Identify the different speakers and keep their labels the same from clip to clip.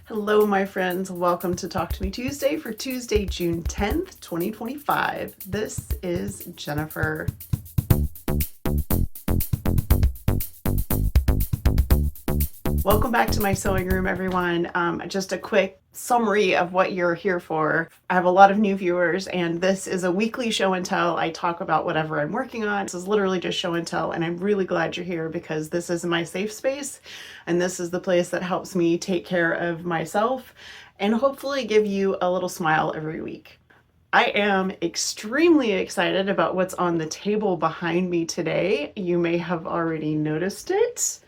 Speaker 1: Hello, my friends. Welcome to Talk to Me Tuesday for Tuesday, June 10th, 2025. This is Jennifer. Welcome back to my sewing room, everyone. Just a quick summary of what you're here for. I have a lot of new viewers, and this is a weekly show and tell. I talk about whatever I'm working on. This is literally just show and tell, and I'm really glad you're here because this is my safe space, and this is the place that helps me take care of myself and hopefully give you a little smile every week. I am extremely excited about what's on the table behind me today. You may have already noticed it.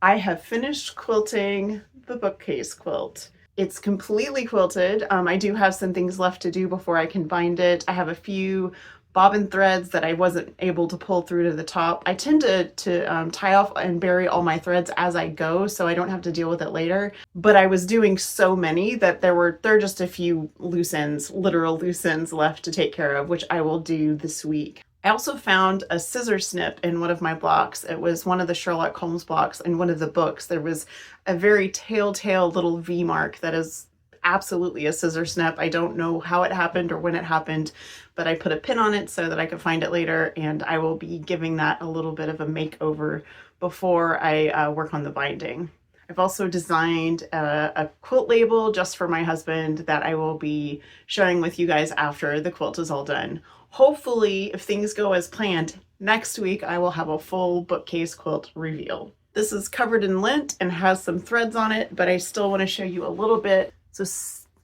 Speaker 1: I have finished quilting the bookcase quilt. It's completely quilted. I do have some things left to do before I can bind it. I have a few bobbin threads that I wasn't able to pull through to the top. I tend to tie off and bury all my threads as I go so I don't have to deal with it later. But I was doing so many that there are just a few loose ends, literal loose ends left to take care of, which I will do this week. I also found a scissor snip in one of my blocks. It was one of the Sherlock Holmes blocks in one of the books. There was a very telltale little V mark that is absolutely a scissor snip. I don't know how it happened or when it happened, but I put a pin on it so that I could find it later, and I will be giving that a little bit of a makeover before I work on the binding. I've also designed a quilt label just for my husband that I will be sharing with you guys after the quilt is all done. Hopefully, if things go as planned, next week I will have a full bookcase quilt reveal. This is covered in lint and has some threads on it, but I still want to show you a little bit. So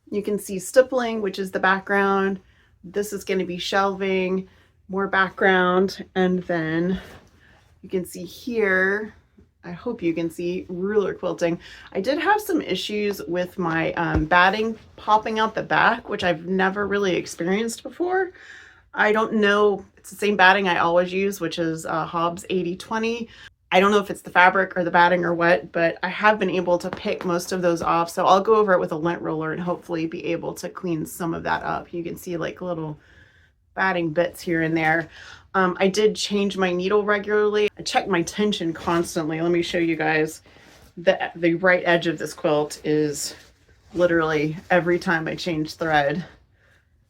Speaker 1: you can see stippling, which is the background. This is going to be shelving, more background, and then you can see here, I hope you can see ruler quilting. I did have some issues with my batting popping out the back, which I've never really experienced before. I don't know, it's the same batting I always use, which is Hobbs 80/20. I don't know if it's the fabric or the batting or what, but I have been able to pick most of those off. So I'll go over it with a lint roller and hopefully be able to clean some of that up. You can see like little batting bits here and there. I did change my needle regularly. I check my tension constantly. Let me show you guys. The right edge of this quilt is literally every time I change thread.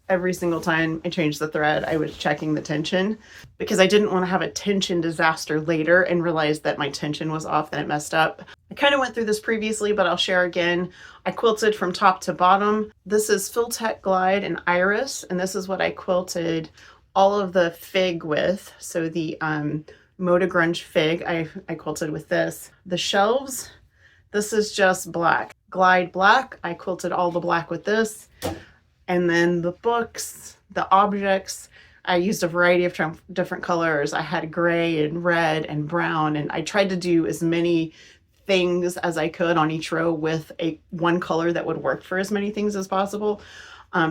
Speaker 1: Every single time I changed the thread, I was checking the tension because I didn't want to have a tension disaster later and realize that my tension was off and it messed up. I kind of went through this previously, but I'll share again. I quilted from top to bottom. This is Filtech Glide and Iris, and this is what I quilted all of the fig with. So the Moda Grunge fig, I quilted with this. The shelves, this is just black. Glide black, I quilted all the black with this. And then the books, the objects, I used a variety of different colors. I had gray and red and brown, and I tried to do as many things as I could on each row with one color that would work for as many things as possible.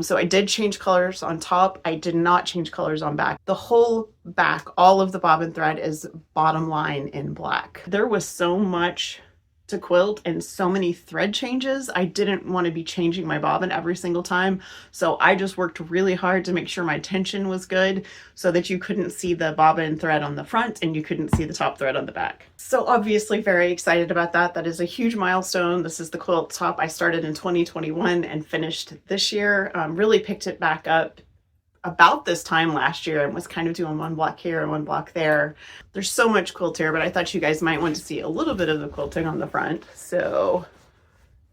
Speaker 1: So I did change colors on top. I did not change colors on back. The whole back, all of the bobbin thread is bottom line in black. There was so much to quilt and so many thread changes. I didn't want to be changing my bobbin every single time. So I just worked really hard to make sure my tension was good so that you couldn't see the bobbin thread on the front and you couldn't see the top thread on the back. So obviously very excited about that. That is a huge milestone. This is the quilt top I started in 2021 and finished this year. Really picked it back up about this time last year and was kind of doing one block here and one block there. There's so much quilt here, but I thought you guys might want to see a little bit of the quilting on the front. So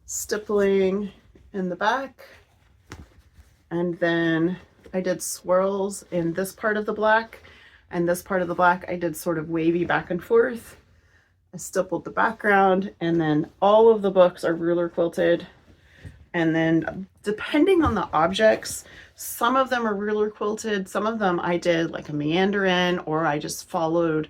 Speaker 1: stippling in the back, and then I did swirls in this part of the black, and this part of the black I did sort of wavy back and forth. I stippled the background, and then all of the books are ruler quilted. And then depending on the objects, some of them are ruler quilted, some of them I did like a meander in, or I just followed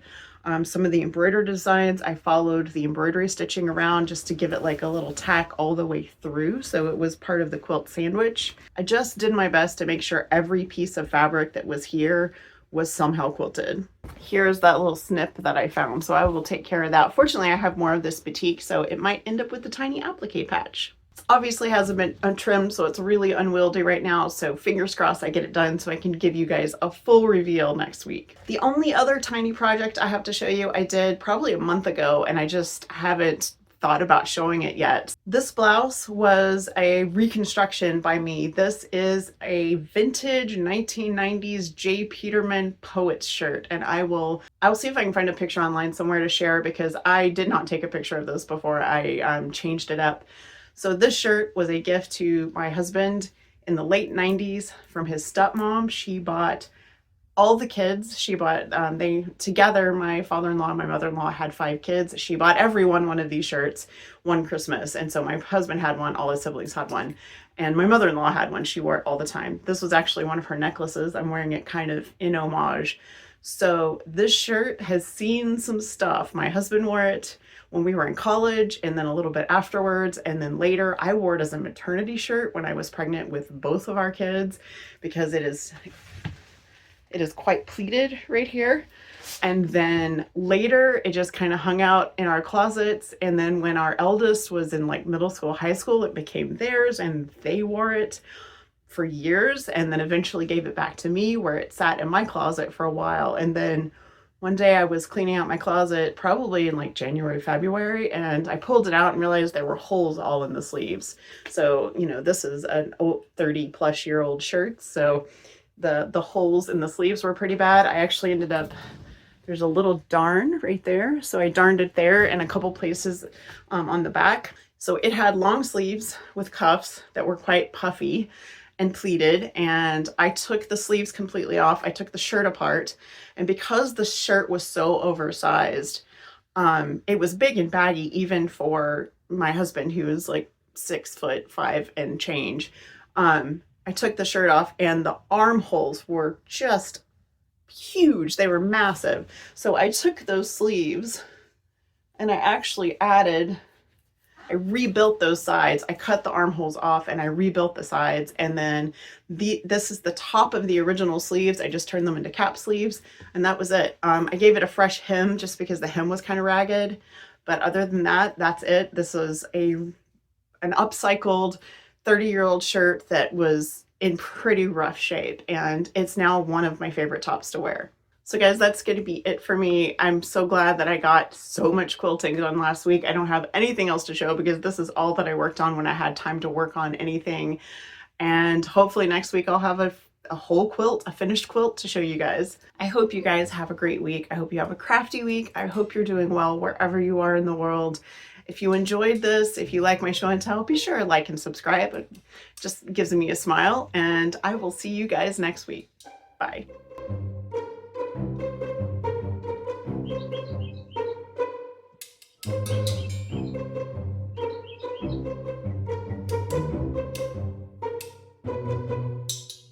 Speaker 1: some of the embroidered designs. I followed the embroidery stitching around just to give it like a little tack all the way through, so it was part of the quilt sandwich. I just did my best to make sure every piece of fabric that was here was somehow quilted. Here's that little snip that I found, so I will take care of that. Fortunately, I have more of this batik, so it might end up with a tiny applique patch. Obviously hasn't been untrimmed, so it's really unwieldy right now, so fingers crossed I get it done so I can give you guys a full reveal next week. The only other tiny project I have to show you I did probably a month ago, and I just haven't thought about showing it yet. This blouse was a reconstruction by me. This is a vintage 1990s J. Peterman Poets shirt, and I'll see if I can find a picture online somewhere to share, because I did not take a picture of this before I changed it up. So this shirt was a gift to my husband in the late 90s from his stepmom. She bought all the kids. She bought, they together, my father-in-law and my mother-in-law had 5 kids. She bought everyone one of these shirts one Christmas. And so my husband had one, all his siblings had one, and my mother-in-law had one. She wore it all the time. This was actually one of her necklaces. I'm wearing it kind of in homage. So this shirt has seen some stuff. My husband wore it when we were in college, and then a little bit afterwards, and then later I wore it as a maternity shirt when I was pregnant with both of our kids, because it is quite pleated right here. And then later it just kind of hung out in our closets. And then when our eldest was in like middle school, high school, it became theirs, and they wore it for years, and then eventually gave it back to me, where it sat in my closet for a while. And then one day I was cleaning out my closet, probably in like January, February, and I pulled it out and realized there were holes all in the sleeves. So, you know, this is an 30-plus-year-old shirt, so the holes in the sleeves were pretty bad. I actually ended up, there's a little darn right there, so I darned it there and a couple places on the back. So it had long sleeves with cuffs that were quite puffy and pleated, and I took the sleeves completely off. I took the shirt apart, and because the shirt was so oversized, it was big and baggy even for my husband, who is like 6'5" and change. I took the shirt off, and the armholes were just huge. They were massive. So I took those sleeves and I actually I rebuilt those sides. I cut the armholes off and I rebuilt the sides. And then this is the top of the original sleeves. I just turned them into cap sleeves, and that was it. I gave it a fresh hem just because the hem was kind of ragged. But other than that, that's it. This was an upcycled 30-year-old shirt that was in pretty rough shape, and it's now one of my favorite tops to wear. So guys, that's going to be it for me. I'm so glad that I got so much quilting done last week. I don't have anything else to show because this is all that I worked on when I had time to work on anything. And hopefully next week I'll have a whole quilt, a finished quilt to show you guys. I hope you guys have a great week. I hope you have a crafty week. I hope you're doing well wherever you are in the world. If you enjoyed this, if you like my show and tell, be sure to like and subscribe. It just gives me a smile, and I will see you guys next week. Bye.